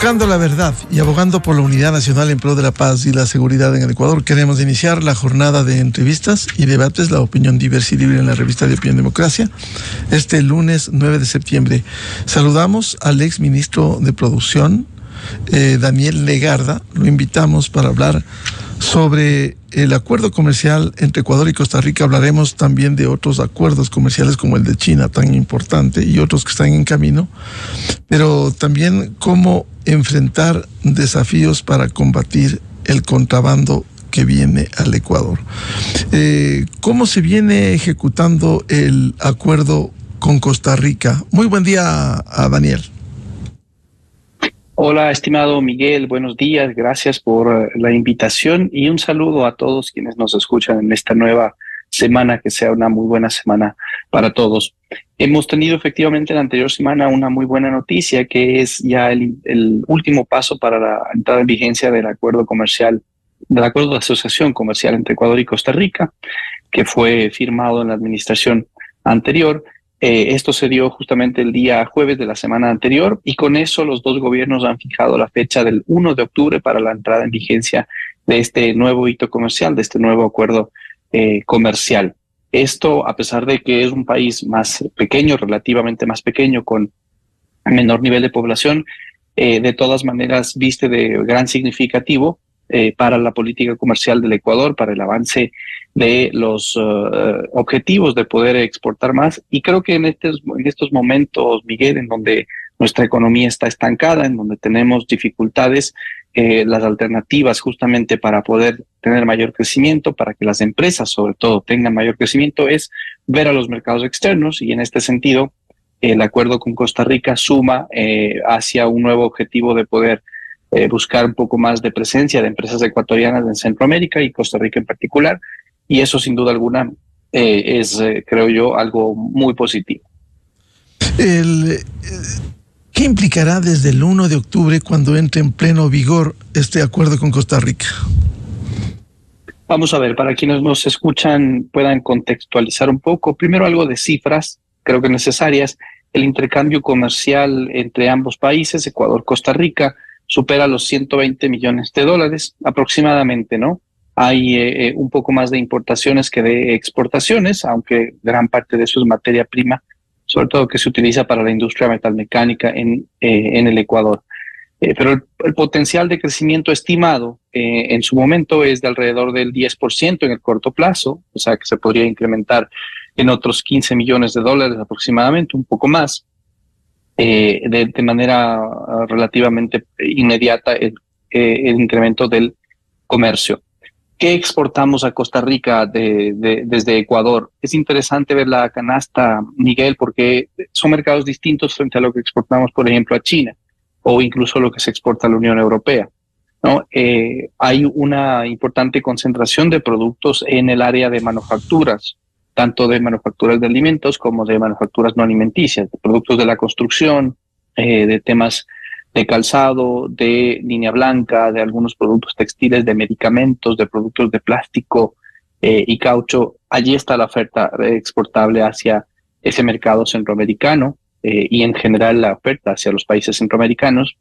Buscando la verdad y abogando por la unidad nacional en pro de la paz y la seguridad en el Ecuador, queremos iniciar la jornada de entrevistas y debates, la opinión diversa y libre en la revista de Opinión Democracia, este lunes 9 de septiembre. Saludamos al ex ministro de Producción, Daniel Legarda. Lo invitamos para hablar sobre el acuerdo comercial entre Ecuador y Costa Rica. Hablaremos también de otros acuerdos comerciales como el de China, tan importante, y otros que están en camino, pero también cómo enfrentar desafíos para combatir el contrabando que viene al Ecuador. ¿Cómo se viene ejecutando el acuerdo con Costa Rica? Muy buen día a Daniel. Hola, estimado Miguel, buenos días, gracias por la invitación y un saludo a todos quienes nos escuchan en esta nueva semana, que sea una muy buena semana para todos. Hemos tenido efectivamente la anterior semana una muy buena noticia, que es ya el último paso para la entrada en vigencia del acuerdo comercial, del acuerdo de asociación comercial entre Ecuador y Costa Rica, que fue firmado en la administración anterior. Esto se dio justamente el día jueves de la semana anterior y con eso los dos gobiernos han fijado la fecha del 1 de octubre para la entrada en vigencia de este nuevo hito comercial, de este nuevo acuerdo comercial. Esto, a pesar de que es un país más pequeño, relativamente más pequeño, con menor nivel de población, de todas maneras viste de gran significativo para la política comercial del Ecuador, para el avance de los objetivos de poder exportar más. Y creo que en estos momentos, Miguel, en donde nuestra economía está estancada, en donde tenemos dificultades, las alternativas justamente para poder tener mayor crecimiento, para que las empresas sobre todo tengan mayor crecimiento, es ver a los mercados externos. Y en este sentido, el acuerdo con Costa Rica suma hacia un nuevo objetivo de poder buscar un poco más de presencia de empresas ecuatorianas en Centroamérica y Costa Rica en particular. Y eso sin duda alguna es, creo yo, algo muy positivo. ¿Qué implicará desde el 1 de octubre cuando entre en pleno vigor este acuerdo con Costa Rica? Vamos a ver, para quienes nos escuchan puedan contextualizar un poco. Primero, algo de cifras, creo que necesarias. El intercambio comercial entre ambos países, Ecuador-Costa Rica, supera los $120 millones aproximadamente, ¿no? Hay un poco más de importaciones que de exportaciones, aunque gran parte de eso es materia prima, sobre todo que se utiliza para la industria metalmecánica en el Ecuador. Pero el potencial de crecimiento estimado en su momento es de alrededor del 10% en el corto plazo, o sea que se podría incrementar en otros $15 millones aproximadamente, un poco más, de manera relativamente inmediata el incremento del comercio. ¿Qué exportamos a Costa Rica desde Ecuador? Es interesante ver la canasta, Miguel, porque son mercados distintos frente a lo que exportamos, por ejemplo, a China o incluso lo que se exporta a la Unión Europea, ¿no? Hay una importante concentración de productos en el área de manufacturas, tanto de manufacturas de alimentos como de manufacturas no alimenticias, de productos de la construcción, de temas de calzado, de línea blanca, de algunos productos textiles, de medicamentos, de productos de plástico y caucho. Allí está la oferta exportable hacia ese mercado centroamericano y en general la oferta hacia los países centroamericanos,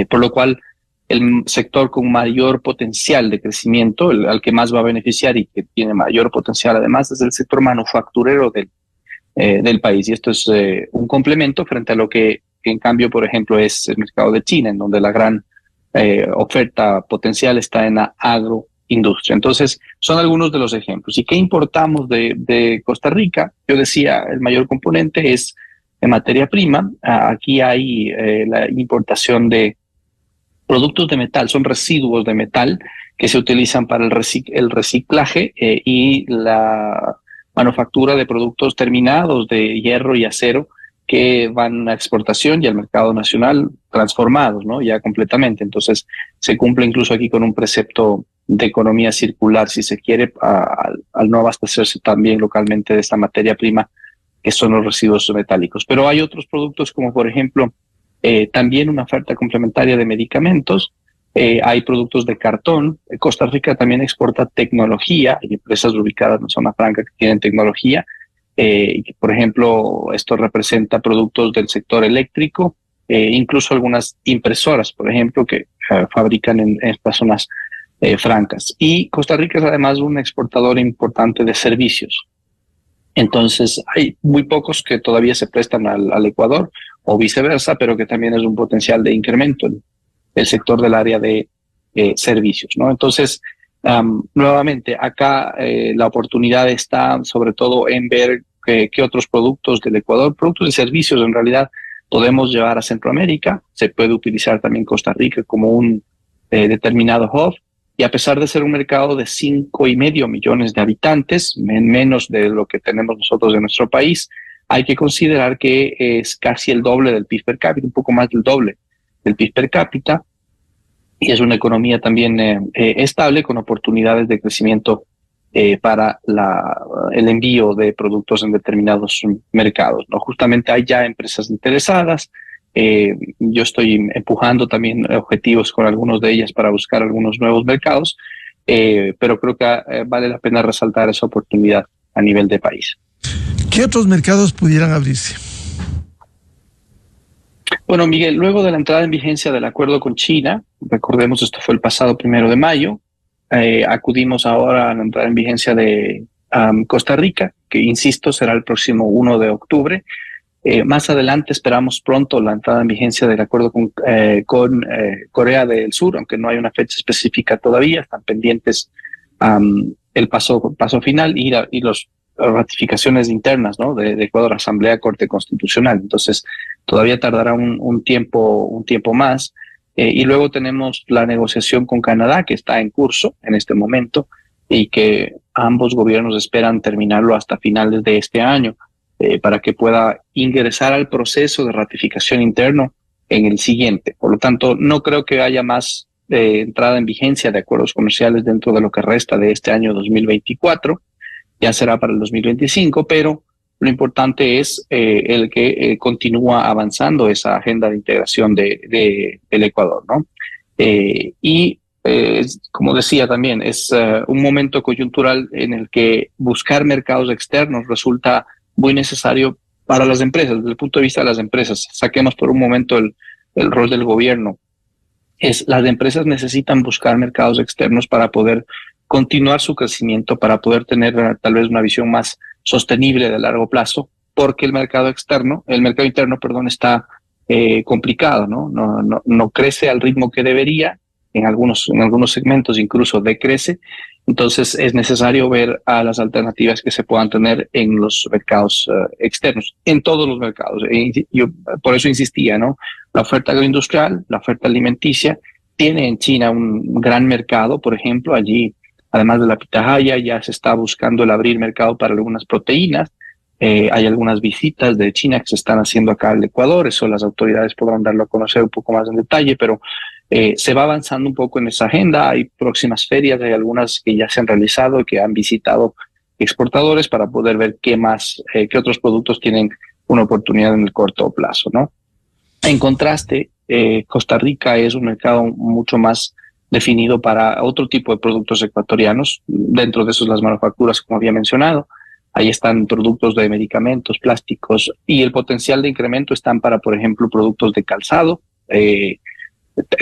por lo cual el sector con mayor potencial de crecimiento, al que más va a beneficiar y que tiene mayor potencial además, es el sector manufacturero del país. Y esto es un complemento frente a lo que en cambio, por ejemplo, es el mercado de China, en donde la gran oferta potencial está en la agroindustria. Entonces, son algunos de los ejemplos. ¿Y qué importamos de Costa Rica? Yo decía, el mayor componente es en materia prima. Aquí hay la importación de productos de metal, son residuos de metal que se utilizan para el reciclaje y la manufactura de productos terminados de hierro y acero que van a exportación y al mercado nacional transformados, ¿no? Ya completamente. Entonces se cumple incluso aquí con un precepto de economía circular, si se quiere, al no abastecerse también localmente de esta materia prima que son los residuos metálicos. Pero hay otros productos como por ejemplo también una oferta complementaria de medicamentos, hay productos de cartón. Costa Rica también exporta tecnología, hay empresas ubicadas en Zona Franca que tienen tecnología. Por ejemplo, esto representa productos del sector eléctrico, incluso algunas impresoras, por ejemplo, que fabrican en estas zonas francas. Y Costa Rica es además un exportador importante de servicios. Entonces, hay muy pocos que todavía se prestan al Ecuador o viceversa, pero que también es un potencial de incremento en el sector del área de servicios, ¿no? Entonces, nuevamente, acá la oportunidad está sobre todo en ver qué otros productos del Ecuador, productos y servicios en realidad, podemos llevar a Centroamérica. Se puede utilizar también Costa Rica como un determinado hub. Y a pesar de ser un mercado de 5,5 millones de habitantes, menos de lo que tenemos nosotros en nuestro país, hay que considerar que es casi el doble del PIB per cápita, un poco más del doble del PIB per cápita, y es una economía también estable con oportunidades de crecimiento para el envío de productos en determinados mercados, ¿no? Justamente hay ya empresas interesadas. Yo estoy empujando también objetivos con algunos de ellas para buscar algunos nuevos mercados, pero creo que vale la pena resaltar esa oportunidad a nivel de país. ¿Qué otros mercados pudieran abrirse? Bueno, Miguel, luego de la entrada en vigencia del acuerdo con China, recordemos esto fue el pasado 1 de mayo, acudimos ahora a la entrada en vigencia de Costa Rica, que insisto será el próximo 1 de octubre. Más adelante esperamos pronto la entrada en vigencia del acuerdo con Corea del Sur, aunque no hay una fecha específica todavía, están pendientes el paso final y las ratificaciones internas, ¿no? de Ecuador, Asamblea, Corte Constitucional. Entonces todavía tardará un tiempo más. Y luego tenemos la negociación con Canadá, que está en curso en este momento y que ambos gobiernos esperan terminarlo hasta finales de este año, para que pueda ingresar al proceso de ratificación interno en el siguiente. Por lo tanto, no creo que haya más entrada en vigencia de acuerdos comerciales dentro de lo que resta de este año 2024. Ya será para el 2025, pero lo importante es el que continúa avanzando esa agenda de integración del Ecuador, ¿no? Como decía también, es un momento coyuntural en el que buscar mercados externos resulta muy necesario para las empresas. Desde el punto de vista de las empresas, saquemos por un momento el rol del gobierno. Las empresas necesitan buscar mercados externos para poder continuar su crecimiento, para poder tener tal vez una visión más sostenible de largo plazo, porque el mercado interno, está complicado, ¿no? No crece al ritmo que debería, en algunos segmentos incluso decrece. Entonces es necesario ver a las alternativas que se puedan tener en los mercados externos, en todos los mercados. Yo por eso insistía, ¿no? La oferta agroindustrial, la oferta alimenticia, tiene en China un gran mercado, por ejemplo, allí, además de la pitahaya, ya se está buscando el abrir mercado para algunas proteínas. Hay algunas visitas de China que se están haciendo acá al Ecuador, eso las autoridades podrán darlo a conocer un poco más en detalle, pero se va avanzando un poco en esa agenda. Hay próximas ferias, hay algunas que ya se han realizado y que han visitado exportadores para poder ver qué otros productos tienen una oportunidad en el corto plazo, ¿no? En contraste, Costa Rica es un mercado mucho más definido para otro tipo de productos ecuatorianos, dentro de esos las manufacturas, como había mencionado. Ahí están productos de medicamentos, plásticos, y el potencial de incremento están para, por ejemplo, productos de calzado,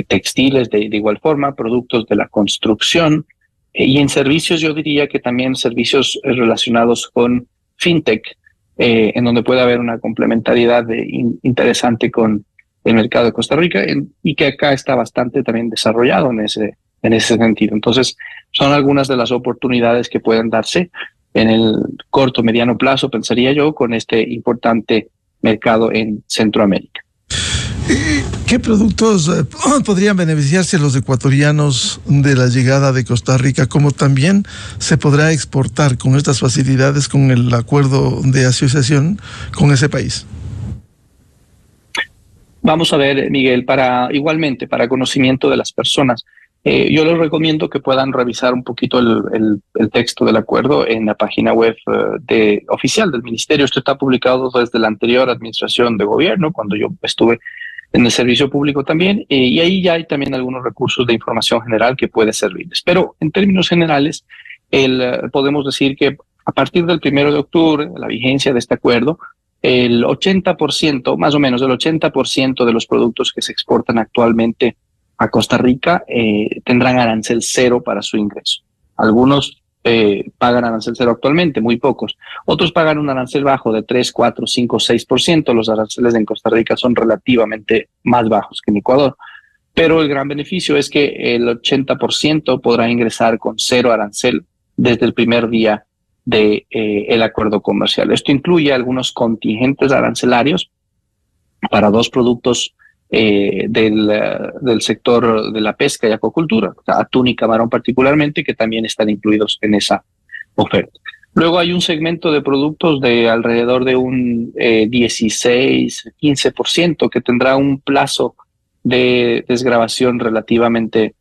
textiles de igual forma, productos de la construcción, y en servicios yo diría que también servicios relacionados con fintech, en donde puede haber una complementariedad interesante con el mercado de Costa Rica, y que acá está bastante también desarrollado en ese sentido. Entonces, son algunas de las oportunidades que pueden darse en el corto, mediano plazo, pensaría yo, con este importante mercado en Centroamérica. ¿Qué productos podrían beneficiarse los ecuatorianos de la llegada de Costa Rica? ¿Cómo también se podrá exportar con estas facilidades con el acuerdo de asociación con ese país? Vamos a ver, Miguel, igualmente para conocimiento de las personas, yo les recomiendo que puedan revisar un poquito el texto del acuerdo en la página web oficial del ministerio. Esto está publicado desde la anterior administración de gobierno, cuando yo estuve en el servicio público también, y ahí ya hay también algunos recursos de información general que puede servirles. Pero en términos generales, podemos decir que a partir del 1 de octubre, la vigencia de este acuerdo, el 80%, más o menos el 80% de los productos que se exportan actualmente a Costa Rica tendrán arancel cero para su ingreso. Algunos pagan arancel cero actualmente, muy pocos. Otros pagan un arancel bajo de 3, 4, 5, 6%. Los aranceles en Costa Rica son relativamente más bajos que en Ecuador. Pero el gran beneficio es que el 80% podrá ingresar con cero arancel desde el primer día de el acuerdo comercial. Esto incluye algunos contingentes arancelarios para dos productos del sector de la pesca y acuacultura, atún y camarón particularmente, que también están incluidos en esa oferta. Luego hay un segmento de productos de alrededor de un 16-15% que tendrá un plazo de desgravación relativamente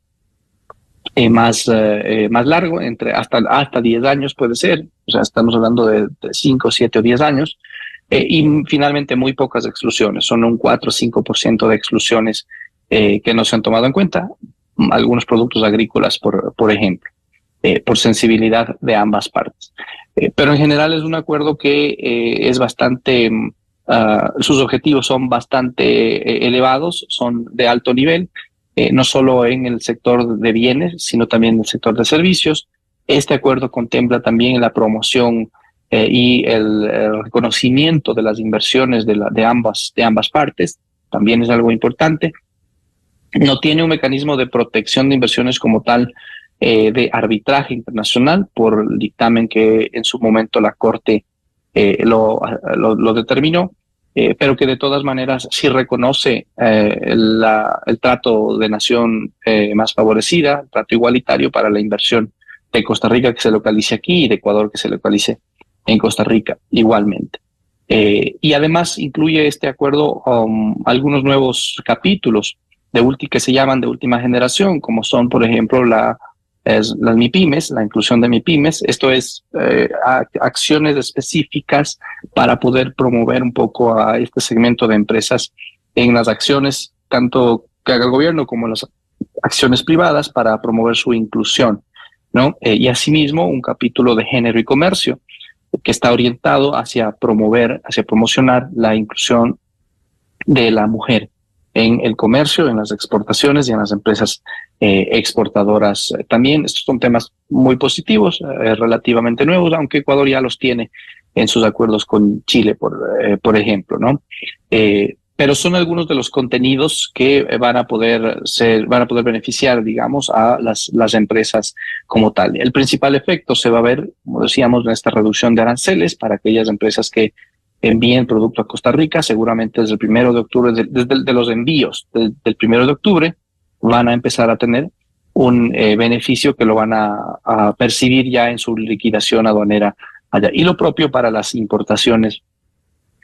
más largo, entre hasta 10 años puede ser, o sea, estamos hablando de 5, 7 o 10 años, y finalmente muy pocas exclusiones, son un 4 o 5% de exclusiones que no se han tomado en cuenta, algunos productos agrícolas, por ejemplo, por sensibilidad de ambas partes. Pero en general es un acuerdo que es bastante, sus objetivos son bastante elevados, son de alto nivel, no solo en el sector de bienes, sino también en el sector de servicios. Este acuerdo contempla también la promoción y el reconocimiento de las inversiones de ambas partes, también es algo importante. No tiene un mecanismo de protección de inversiones como tal, de arbitraje internacional, por el dictamen que en su momento la Corte lo determinó. Pero que de todas maneras sí reconoce el trato de nación más favorecida, el trato igualitario para la inversión de Costa Rica que se localice aquí y de Ecuador que se localice en Costa Rica igualmente. Y además incluye este acuerdo algunos nuevos capítulos que se llaman de última generación, como son, por ejemplo, las MIPYMES, la inclusión de MIPYMES. Esto es acciones específicas para poder promover un poco a este segmento de empresas en las acciones, tanto que haga el gobierno como en las acciones privadas, para promover su inclusión, ¿no? Y asimismo un capítulo de género y comercio que está orientado hacia promocionar la inclusión de la mujer en el comercio, en las exportaciones y en las empresas exportadoras también. Estos son temas muy positivos, relativamente nuevos, aunque Ecuador ya los tiene en sus acuerdos con Chile, por ejemplo, ¿no? Pero son algunos de los contenidos que van a poder beneficiar, digamos, a las empresas como tal. El principal efecto se va a ver, como decíamos, en esta reducción de aranceles para aquellas empresas que envíen producto a Costa Rica. Seguramente desde el 1 de octubre, desde los envíos del 1 de octubre, van a empezar a tener un beneficio que lo van a percibir ya en su liquidación aduanera allá. Y lo propio para las importaciones.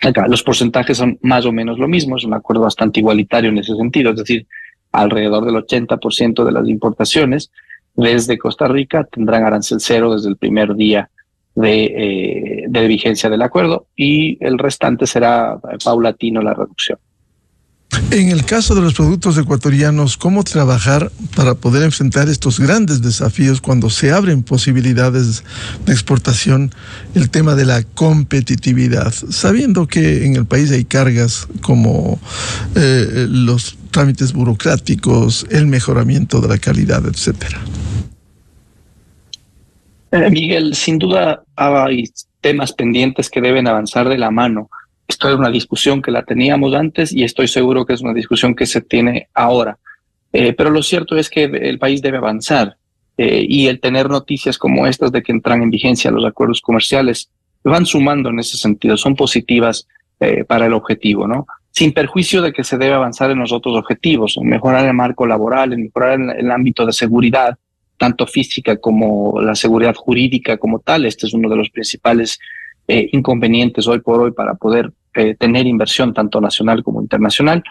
Acá los porcentajes son más o menos lo mismo, es un acuerdo bastante igualitario en ese sentido, es decir, alrededor del 80% de las importaciones desde Costa Rica tendrán arancel cero desde el primer día de vigencia del acuerdo, y el restante será paulatino la reducción. En el caso de los productos ecuatorianos, ¿cómo trabajar para poder enfrentar estos grandes desafíos cuando se abren posibilidades de exportación? El tema de la competitividad, sabiendo que en el país hay cargas como los trámites burocráticos, el mejoramiento de la calidad, etcétera. Miguel, sin duda hay temas pendientes que deben avanzar de la mano. Esto es una discusión que la teníamos antes y estoy seguro que es una discusión que se tiene ahora. Pero lo cierto es que el país debe avanzar y el tener noticias como estas de que entran en vigencia los acuerdos comerciales van sumando en ese sentido, son positivas para el objetivo, ¿no? Sin perjuicio de que se debe avanzar en los otros objetivos, en mejorar el marco laboral, en mejorar el ámbito de seguridad, tanto física como la seguridad jurídica como tal. Este es uno de los principales inconvenientes hoy por hoy para poder tener inversión tanto nacional como internacional,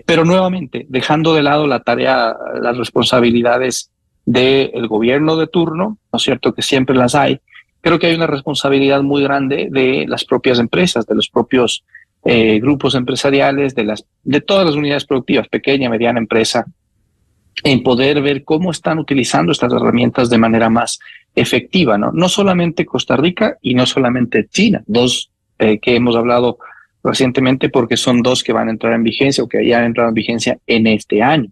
pero nuevamente dejando de lado la tarea, las responsabilidades del gobierno de turno, ¿no es cierto?, que siempre las hay. Creo que hay una responsabilidad muy grande de las propias empresas, de los propios grupos empresariales, de todas las unidades productivas, pequeña, mediana empresa, en poder ver cómo están utilizando estas herramientas de manera más efectiva, ¿no? No solamente Costa Rica y no solamente China, dos que hemos hablado recientemente, porque son dos que van a entrar en vigencia o que ya han entrado en vigencia en este año,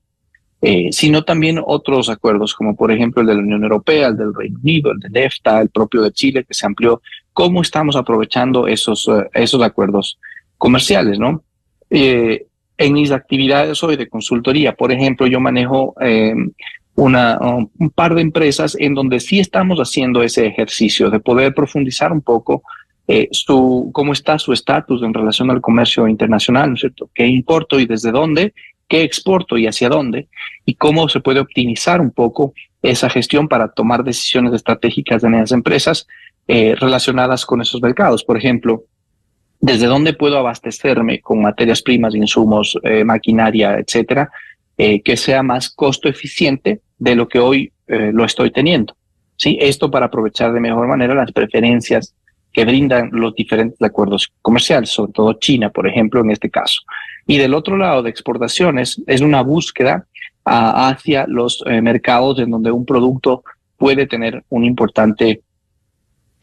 sino también otros acuerdos, como por ejemplo el de la Unión Europea, el del Reino Unido, el de EFTA, el propio de Chile, que se amplió. ¿Cómo estamos aprovechando esos acuerdos comerciales, no? En mis actividades hoy de consultoría, por ejemplo, yo manejo un par de empresas en donde sí estamos haciendo ese ejercicio de poder profundizar un poco cómo está su estatus en relación al comercio internacional, ¿no es cierto? ¿Qué importo y desde dónde? ¿Qué exporto y hacia dónde? Y cómo se puede optimizar un poco esa gestión para tomar decisiones estratégicas en esas empresas relacionadas con esos mercados. Por ejemplo, ¿desde dónde puedo abastecerme con materias primas, insumos, maquinaria, etcétera, que sea más costo eficiente de lo que hoy lo estoy teniendo? ¿Sí? Esto para aprovechar de mejor manera las preferencias que brindan los diferentes acuerdos comerciales, sobre todo China, por ejemplo, en este caso. Y del otro lado de exportaciones, es una búsqueda hacia los mercados en donde un producto puede tener un importante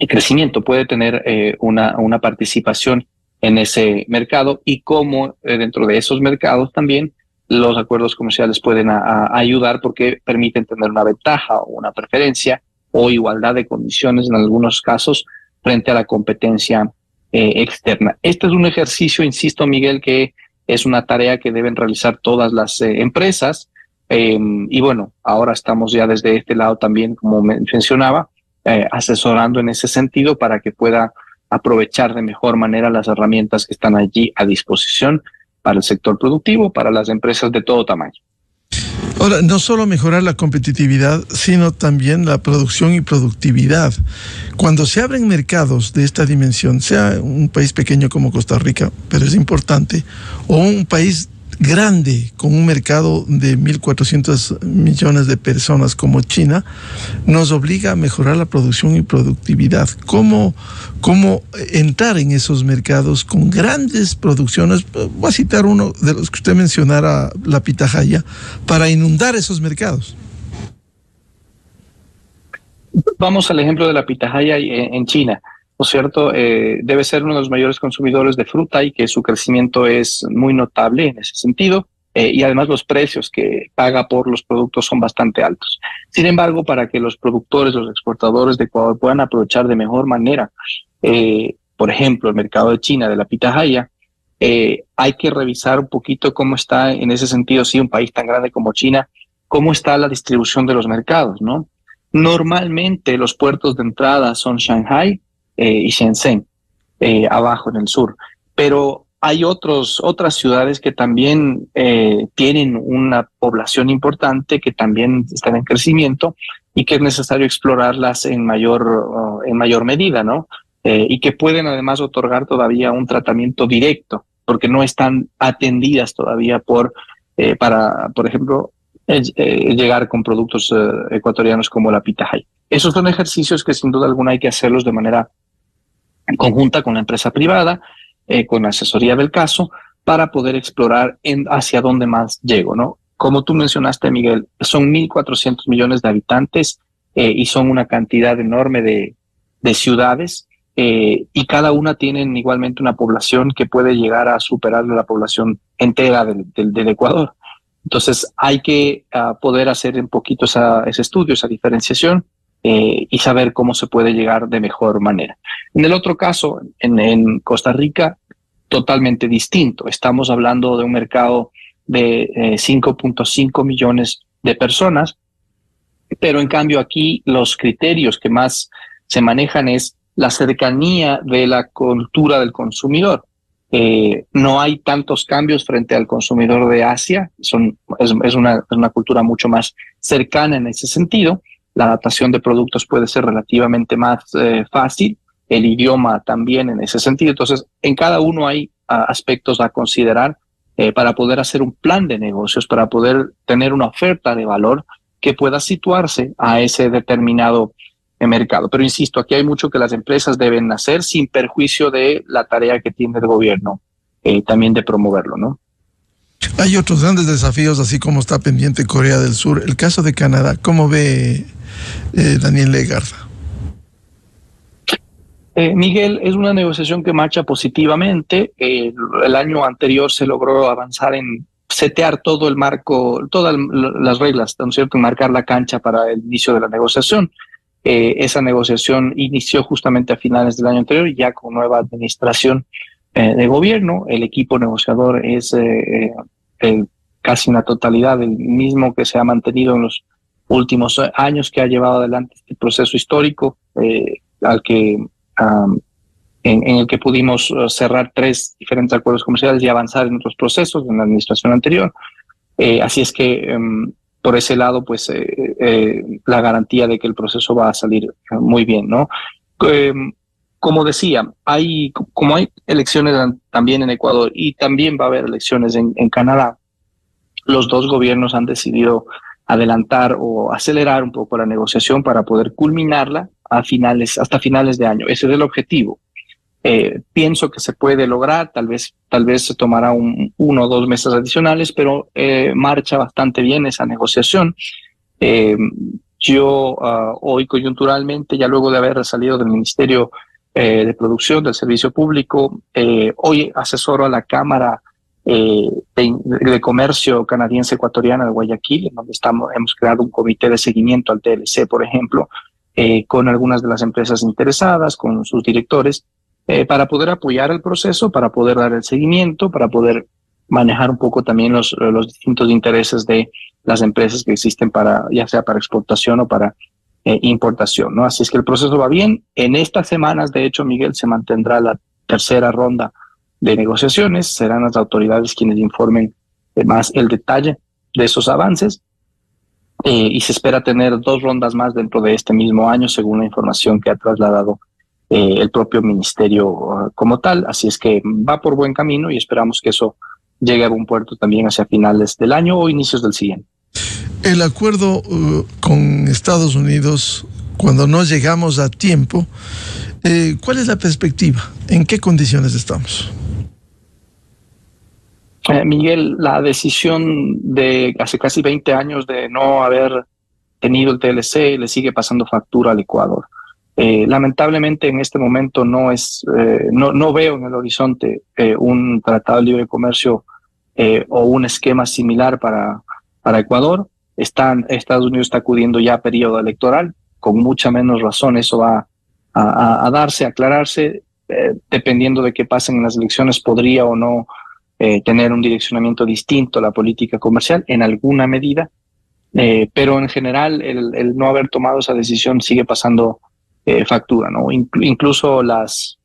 crecimiento, puede tener una participación en ese mercado, y cómo dentro de esos mercados también los acuerdos comerciales pueden ayudar, porque permiten tener una ventaja o una preferencia o igualdad de condiciones en algunos casos frente a la competencia externa. Este es un ejercicio, insisto, Miguel, que es una tarea que deben realizar todas las empresas. Y bueno, ahora estamos ya desde este lado también, como mencionaba, asesorando en ese sentido para que pueda aprovechar de mejor manera las herramientas que están allí a disposición para el sector productivo, para las empresas de todo tamaño. Ahora, no solo mejorar la competitividad, sino también la producción y productividad. Cuando se abren mercados de esta dimensión, sea un país pequeño como Costa Rica, pero es importante, o un país grande con un mercado de 1.400 millones de personas como China, nos obliga a mejorar la producción y productividad. ¿Cómo entrar en esos mercados con grandes producciones? Voy a citar uno de los que usted mencionara, la pitahaya, para inundar esos mercados. Vamos al ejemplo de la pitahaya en China, ¿no es cierto? Debe ser uno de los mayores consumidores de fruta, y que su crecimiento es muy notable en ese sentido, y además los precios que paga por los productos son bastante altos. Sin embargo, para que los productores, los exportadores de Ecuador puedan aprovechar de mejor manera, por ejemplo, el mercado de China, de la pitahaya, hay que revisar un poquito cómo está en ese sentido, sí, un país tan grande como China, cómo está la distribución de los mercados, ¿no? Normalmente los puertos de entrada son Shanghai y Shenzhen, abajo en el sur, pero hay otras ciudades que también tienen una población importante, que también están en crecimiento, y que es necesario explorarlas en mayor medida, ¿no? Y que pueden además otorgar todavía un tratamiento directo, porque no están atendidas todavía para, por ejemplo, llegar con productos ecuatorianos como la pitahaya. Esos son ejercicios que sin duda alguna hay que hacerlos de manera conjunta con la empresa privada, con la asesoría del caso, para poder explorar hacia dónde más llego, ¿no? Como tú mencionaste, Miguel, son 1.400 millones de habitantes y son una cantidad enorme de ciudades, y cada una tienen igualmente una población que puede llegar a superar la población entera del Ecuador. Entonces hay que poder hacer un poquito ese estudio, esa diferenciación, y saber cómo se puede llegar de mejor manera. En el otro caso, en Costa Rica, totalmente distinto. Estamos hablando de un mercado de 5.5 millones de personas, pero en cambio aquí los criterios que más se manejan es la cercanía de la cultura del consumidor. No hay tantos cambios frente al consumidor de Asia, es una cultura mucho más cercana en ese sentido. La adaptación de productos puede ser relativamente más fácil, el idioma también en ese sentido. Entonces, en cada uno hay aspectos a considerar para poder hacer un plan de negocios, para poder tener una oferta de valor que pueda situarse a ese determinado mercado. Pero insisto, aquí hay mucho que las empresas deben hacer sin perjuicio de la tarea que tiene el gobierno también de promoverlo, ¿no? Hay otros grandes desafíos, así como está pendiente Corea del Sur. El caso de Canadá, ¿cómo ve Daniel Legarda? Miguel, es una negociación que marcha positivamente. El año anterior se logró avanzar en setear todo el marco, todas las reglas, ¿no es cierto?, marcar la cancha para el inicio de la negociación. Esa negociación inició justamente a finales del año anterior, ya con nueva administración de gobierno. El equipo negociador es casi una totalidad del mismo que se ha mantenido en los últimos años, que ha llevado adelante este proceso histórico al que en el que pudimos cerrar 3 diferentes acuerdos comerciales y avanzar en otros procesos en la administración anterior. Así es que por ese lado, pues la garantía de que el proceso va a salir muy bien, ¿no? Como decía, como hay elecciones también en Ecuador y también va a haber elecciones en Canadá, los dos gobiernos han decidido adelantar o acelerar un poco la negociación para poder culminarla hasta finales de año. Ese es el objetivo. Pienso que se puede lograr, tal vez se tomará 1 o 2 meses adicionales, pero marcha bastante bien esa negociación. Yo hoy coyunturalmente, ya luego de haber salido del Ministerio de Producción del Servicio Público, hoy asesoro a la Cámara de Comercio Canadiense Ecuatoriana de Guayaquil, en donde hemos creado un comité de seguimiento al TLC, por ejemplo, con algunas de las empresas interesadas, con sus directores, para poder apoyar el proceso, para poder dar el seguimiento, para poder manejar un poco también los distintos intereses de las empresas que existen, ya sea para exportación o para importación, ¿no? Así es que el proceso va bien. En estas semanas, de hecho, Miguel, se mantendrá la tercera ronda de negociaciones. Serán las autoridades quienes informen más el detalle de esos avances. Y se espera tener 2 rondas más dentro de este mismo año, según la información que ha trasladado el propio ministerio como tal. Así es que va por buen camino y esperamos que eso llegue a buen puerto también hacia finales del año o inicios del siguiente. El acuerdo con Estados Unidos, cuando no llegamos a tiempo, ¿cuál es la perspectiva? ¿En qué condiciones estamos? Miguel, la decisión de hace casi 20 años de no haber tenido el TLC le sigue pasando factura al Ecuador. Lamentablemente en este momento no veo en el horizonte un tratado de libre comercio o un esquema similar para Ecuador. Estados Unidos está acudiendo ya a periodo electoral, con mucha menos razón eso va a darse, a aclararse, dependiendo de qué pasen en las elecciones, podría o no tener un direccionamiento distinto a la política comercial en alguna medida, pero en general el no haber tomado esa decisión sigue pasando factura, ¿no? Incluso las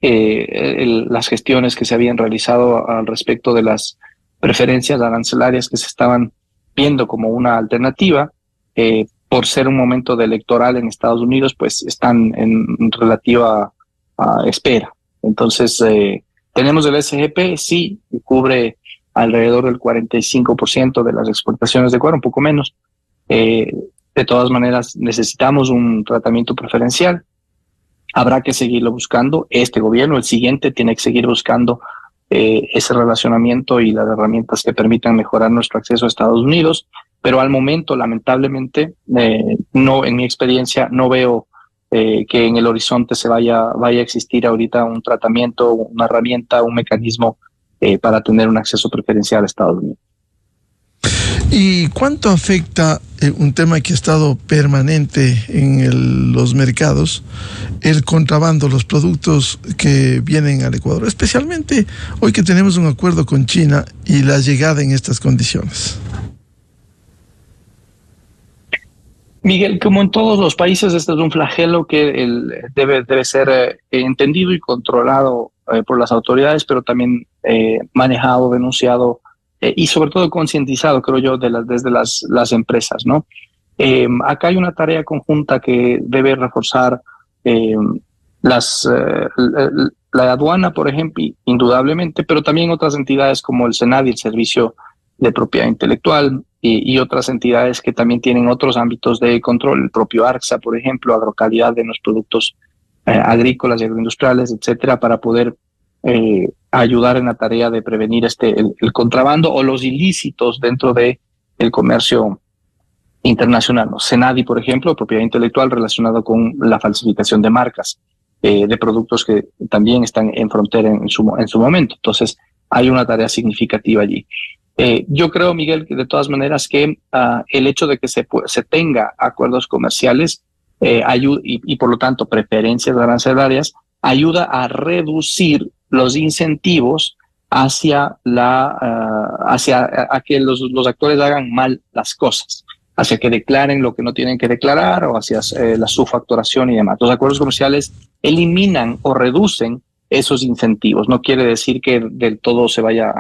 gestiones que se habían realizado al respecto de las preferencias arancelarias que se estaban viendo como una alternativa, por ser un momento de electoral en Estados Unidos, pues están en relativa espera. Entonces, tenemos el SGP, sí, cubre alrededor del 45% de las exportaciones de Ecuador, un poco menos. De todas maneras, necesitamos un tratamiento preferencial. Habrá que seguirlo buscando. Este gobierno, el siguiente, tiene que seguir buscando ese relacionamiento y las herramientas que permitan mejorar nuestro acceso a Estados Unidos. Pero al momento, lamentablemente, no, en mi experiencia, no veo que en el horizonte vaya a existir ahorita un tratamiento, una herramienta, un mecanismo para tener un acceso preferencial a Estados Unidos. ¿Y cuánto afecta un tema que ha estado permanente en los mercados, el contrabando, los productos que vienen al Ecuador, especialmente hoy que tenemos un acuerdo con China y la llegada en estas condiciones? Miguel, como en todos los países, este es un flagelo que debe ser entendido y controlado por las autoridades, pero también manejado, denunciado y sobre todo concientizado, creo yo, desde las empresas, ¿no? Acá hay una tarea conjunta que debe reforzar la aduana, por ejemplo, indudablemente, pero también otras entidades como el SENADI, el Servicio de Propiedad Intelectual, y otras entidades que también tienen otros ámbitos de control, el propio ARCSA, por ejemplo, agrocalidad de los productos agrícolas y agroindustriales, etcétera, para poder ayudar en la tarea de prevenir el contrabando o los ilícitos dentro de el comercio internacional, ¿no? SENADI, por ejemplo, propiedad intelectual relacionado con la falsificación de marcas. de productos que también están en frontera en su momento. Entonces, hay una tarea significativa allí. Yo creo, Miguel, que de todas maneras que el hecho de que se tenga acuerdos comerciales ayuda, y por lo tanto preferencias arancelarias, ayuda a reducir los incentivos hacia a que los actores hagan mal las cosas, hacia que declaren lo que no tienen que declarar o hacia la subfacturación y demás. Los acuerdos comerciales eliminan o reducen esos incentivos. No quiere decir que del todo se vaya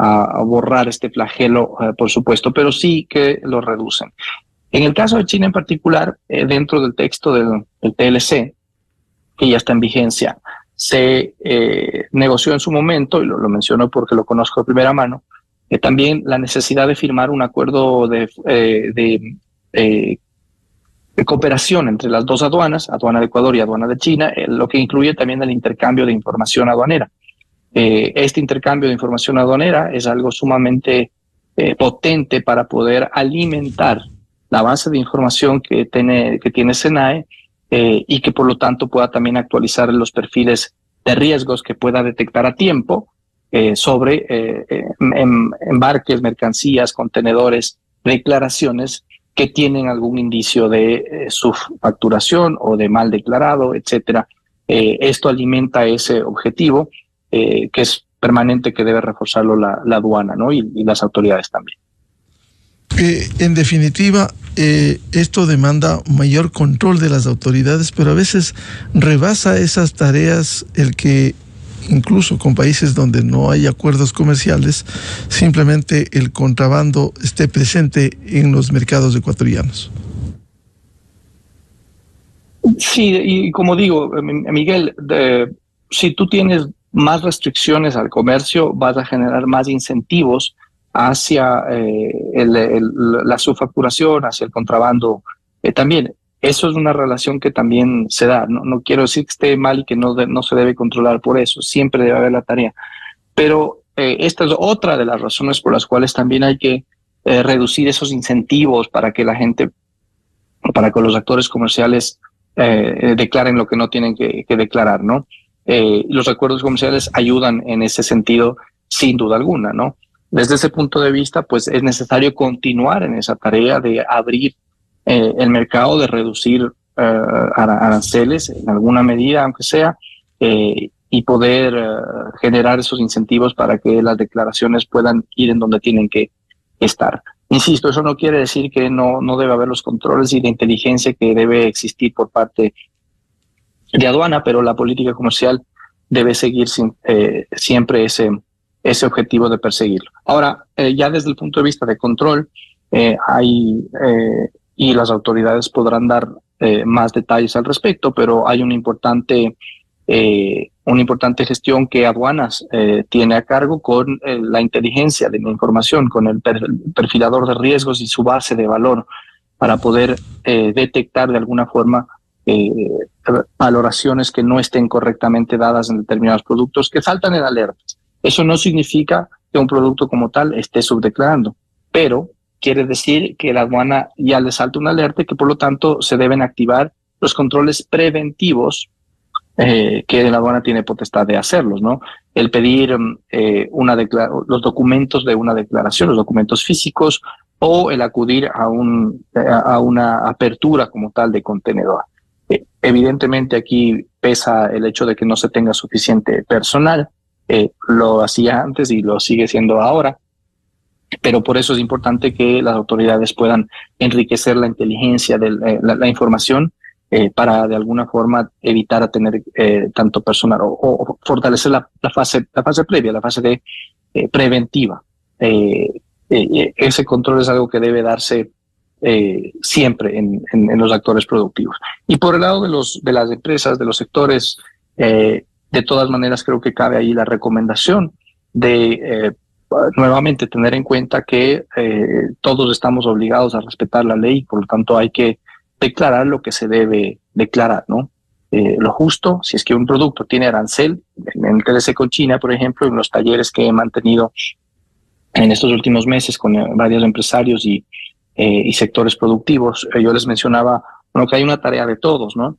a borrar este flagelo, por supuesto, pero sí que lo reducen. En el caso de China en particular, dentro del texto del TLC, que ya está en vigencia, se negoció en su momento, y lo menciono porque lo conozco de primera mano, también la necesidad de firmar un acuerdo de cooperación entre las dos aduanas, aduana de Ecuador y aduana de China, lo que incluye también el intercambio de información aduanera. Este intercambio de información aduanera es algo sumamente potente para poder alimentar la base de información que tiene SENAE y que por lo tanto pueda también actualizar los perfiles de riesgos que pueda detectar a tiempo sobre embarques, mercancías, contenedores, declaraciones que tienen algún indicio de subfacturación o de mal declarado, etcétera. Esto alimenta ese objetivo que es permanente, que debe reforzarlo la aduana, ¿no? Y las autoridades también. En definitiva, esto demanda mayor control de las autoridades, pero a veces rebasa esas tareas el que, incluso con países donde no hay acuerdos comerciales, simplemente el contrabando esté presente en los mercados ecuatorianos. Sí, y como digo, Miguel, si tú tienes más restricciones al comercio, vas a generar más incentivos hacia la subfacturación, hacia el contrabando también. Eso es una relación que también se da. No quiero decir que esté mal y que no se debe controlar por eso. Siempre debe haber la tarea. Pero esta es otra de las razones por las cuales también hay que reducir esos incentivos para que la gente, para que los actores comerciales declaren lo que no tienen que declarar, ¿no? Los acuerdos comerciales ayudan en ese sentido, sin duda alguna, ¿no? Desde ese punto de vista, pues es necesario continuar en esa tarea de abrir el mercado, de reducir aranceles en alguna medida, aunque sea, y poder generar esos incentivos para que las declaraciones puedan ir en donde tienen que estar. Insisto, eso no quiere decir que no debe haber los controles y la inteligencia que debe existir por parte de aduana, pero la política comercial debe seguir siempre ese objetivo de perseguirlo. Ahora, ya desde el punto de vista de control, y las autoridades podrán dar más detalles al respecto, pero hay una importante gestión que aduanas tiene a cargo con la inteligencia de la información, con el perfilador de riesgos y su base de valor para poder detectar de alguna forma valoraciones que no estén correctamente dadas en determinados productos que saltan en alertas. Eso no significa que un producto como tal esté subdeclarando, pero quiere decir que la aduana ya le salta una alerta y que por lo tanto se deben activar los controles preventivos que la aduana tiene potestad de hacerlos, ¿no? El pedir los documentos de una declaración, los documentos físicos, o el acudir a una apertura como tal de contenedor. Evidentemente aquí pesa el hecho de que no se tenga suficiente personal. Lo hacía antes y lo sigue siendo ahora, pero por eso es importante que las autoridades puedan enriquecer la inteligencia de la información para de alguna forma evitar a tener tanto personal o fortalecer la fase previa, la fase de preventiva. Ese control es algo que debe darse siempre en los actores productivos. Y por el lado de las empresas, de los sectores, de todas maneras creo que cabe ahí la recomendación de nuevamente tener en cuenta que todos estamos obligados a respetar la ley, por lo tanto hay que declarar lo que se debe declarar, ¿no? Lo justo, si es que un producto tiene arancel, en el TLC con China, por ejemplo, en los talleres que he mantenido en estos últimos meses con varios empresarios y sectores productivos, yo les mencionaba, bueno, que hay una tarea de todos, ¿no?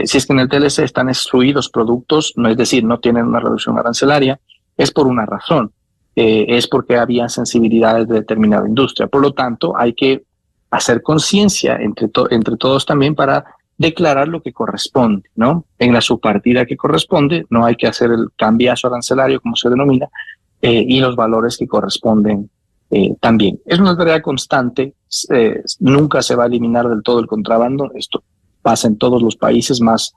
Si es que en el TLC están excluidos productos, no es decir, no tienen una reducción arancelaria, es por una razón, es porque había sensibilidades de determinada industria. Por lo tanto, hay que hacer conciencia entre todos también para declarar lo que corresponde, ¿no? En la subpartida que corresponde, no hay que hacer el cambiazo arancelario, como se denomina, y los valores que corresponden también. Es una tarea constante, nunca se va a eliminar del todo el contrabando, esto pasa en todos los países, más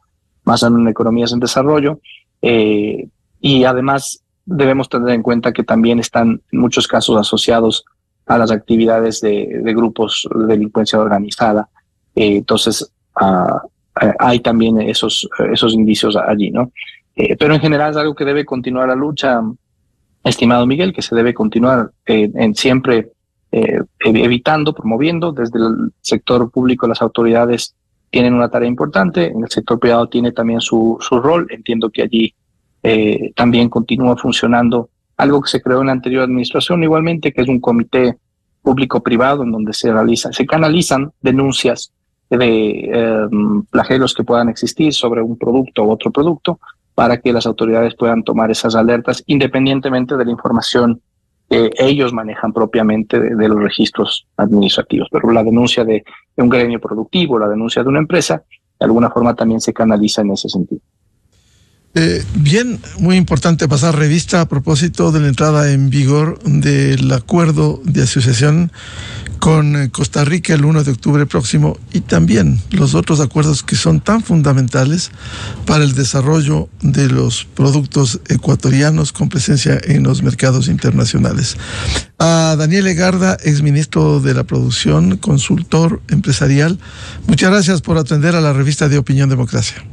en economías en desarrollo, y además debemos tener en cuenta que también están en muchos casos asociados a las actividades de grupos de delincuencia organizada. Entonces, hay también esos indicios allí, ¿no? Pero en general es algo que debe continuar la lucha, estimado Miguel, que se debe continuar en siempre evitando, promoviendo. Desde el sector público las autoridades tienen una tarea importante, en el sector privado tiene también su rol. Entiendo que allí también continúa funcionando algo que se creó en la anterior administración igualmente, que es un comité público-privado en donde se canalizan denuncias de flagelos que puedan existir sobre un producto u otro producto, para que las autoridades puedan tomar esas alertas independientemente de la información que ellos manejan propiamente de los registros administrativos. Pero la denuncia de un gremio productivo, la denuncia de una empresa, de alguna forma también se canaliza en ese sentido. Bien, muy importante pasar revista a propósito de la entrada en vigor del acuerdo de asociación con Costa Rica el 1 de octubre próximo, y también los otros acuerdos que son tan fundamentales para el desarrollo de los productos ecuatorianos con presencia en los mercados internacionales. A Daniel Legarda, exministro de la Producción, consultor empresarial, muchas gracias por atender a la revista de Opinión Democracia.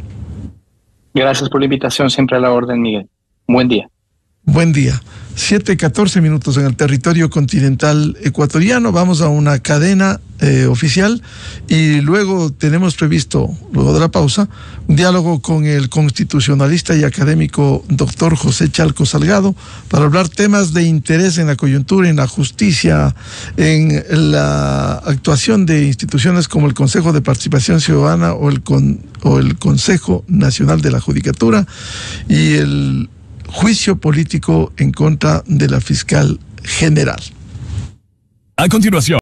Gracias por la invitación, siempre a la orden, Miguel. Buen día. Buen día. 7:14 en el territorio continental ecuatoriano. Vamos a una cadena oficial y luego tenemos previsto, luego de la pausa, un diálogo con el constitucionalista y académico doctor José Chalco Salgado para hablar temas de interés en la coyuntura, en la justicia, en la actuación de instituciones como el Consejo de Participación Ciudadana o el Consejo Nacional de la Judicatura y el juicio político en contra de la fiscal general. A continuación.